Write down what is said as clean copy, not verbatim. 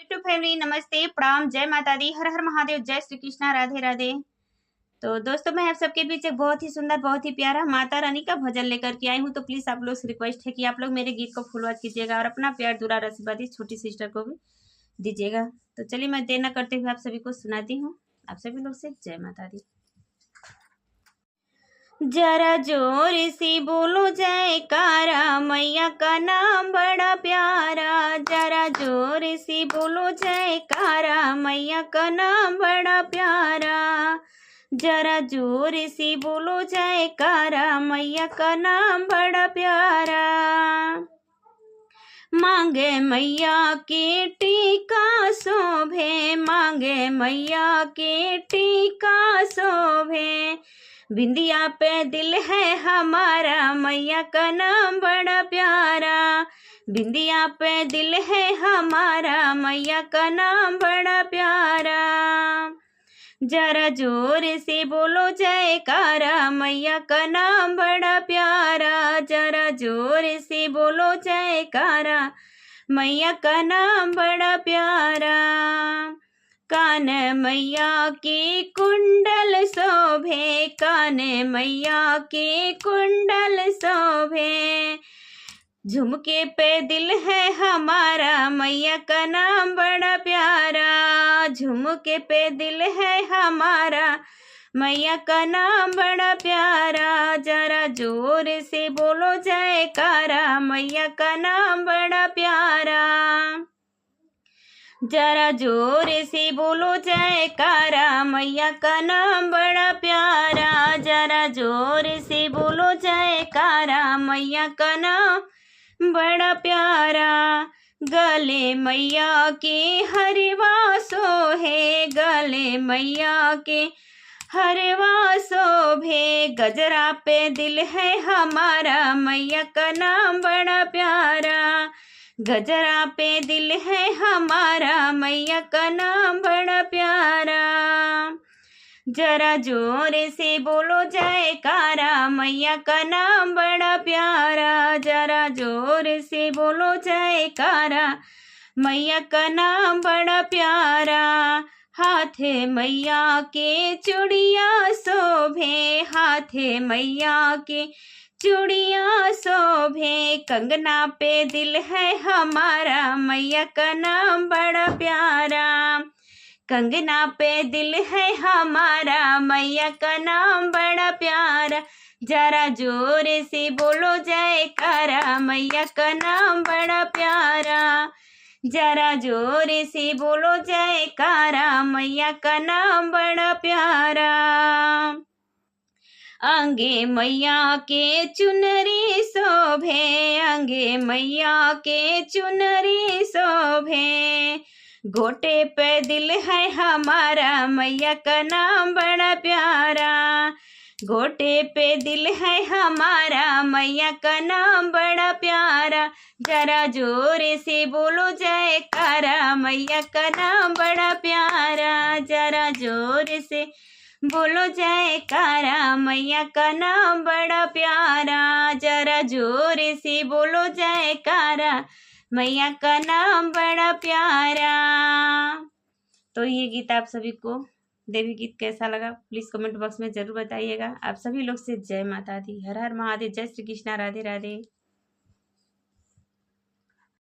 To family, नमस्ते, प्रणाम, जय माता दी, हर हर महादेव, जय श्री कृष्णा, राधे राधे। तो दोस्तों, मैं आप सबके बीच एक बहुत ही सुंदर, बहुत ही प्यारा माता रानी का भजन लेकर के आई हूँ। तो प्लीज आप लोग से रिक्वेस्ट है कि आप लोग मेरे गीत को फुल वॉच कीजिएगा और अपना प्यार दुलार आशीर्वाद इस छोटी सिस्टर को भी दीजिएगा। तो चलिए, मैं देर न करते हुए आप सभी को सुनाती हूँ। आप सभी लोग से जय माता दी। जरा जोर से बोलो जयकारा, मैया का नाम बड़ा प्यारा। जरा जोर से बोलो जयकारा, मैया का नाम बड़ा प्यारा। जरा जोर से बोलो जयकारा, मैया का नाम बड़ा प्यारा। मांगे मैया के टीका शोभे, मांगे मैया के टीका शोभे। बिंदिया पे दिल है हमारा, मैया का नाम बड़ा प्यारा। बिंदिया पे दिल है हमारा, मैया का नाम बड़ा प्यारा। जरा जोर से बोलो जयकारा, मैया का नाम बड़ा प्यारा। जरा जोर से बोलो जयकारा, मैया का नाम बड़ा प्यारा। कान मैया के कुंडल शोभे, कान मैया के कुंडल शोभे। झुमके पे दिल है हमारा, मैया का नाम बड़ा प्यारा। झुमके पे दिल है हमारा, मैया का नाम बड़ा प्यारा। जरा जोर से बोलो जयकारा, मैया का नाम बड़ा प्यारा। जरा जोर से बोलो जयकारा, मैया का नाम बड़ा प्यारा। जरा जोर से बोलो जयकारा, मैया का नाम बड़ा प्यारा। गले मैया के हरवा सोहे, गले मैया के हरवा शोभे। गजरा पे दिल है हमारा, मैया का नाम बड़ा प्यारा। गजरा पे दिल है हमारा, मैया का नाम बड़ा प्यारा। जरा जोर से बोलो जयकारा, मैया का नाम बड़ा प्यारा। जरा जोर से बोलो जयकारा, मैया का नाम बड़ा प्यारा। हाथे मैया के चूड़िया शोभे, हाथे मैया के चूड़िया शोभे। कंगना पे दिल है हमारा, मैया का नाम बड़ा प्यारा। कंगना पे दिल है हमारा, मैया का नाम बड़ा प्यारा। जरा जोर से बोलो जयकारा, मैया का नाम बड़ा प्यारा। जरा जोर से बोलो जयकारा, मैया का नाम बड़ा प्यारा। अंगे मैया के चुनरी शोभे, अंगे मैया के चुनरी शोभे। घोटे पे दिल है हमारा, मैया का नाम बड़ा प्यारा। घोटे पे दिल है हमारा, मैया का नाम बड़ा प्यारा। जरा जोर से बोलो जयकारा, मैया का नाम बड़ा प्यारा। जरा जोर से बोलो जयकारा, मैया का नाम बड़ा प्यारा। जरा जोर से बोलो जयकारा, मैया का नाम बड़ा प्यारा। तो ये गीत आप सभी को, देवी गीत कैसा लगा प्लीज कमेंट बॉक्स में जरूर बताइएगा। आप सभी लोग से जय माता दी, हर हर महादेव, जय श्री कृष्णा, राधे राधे।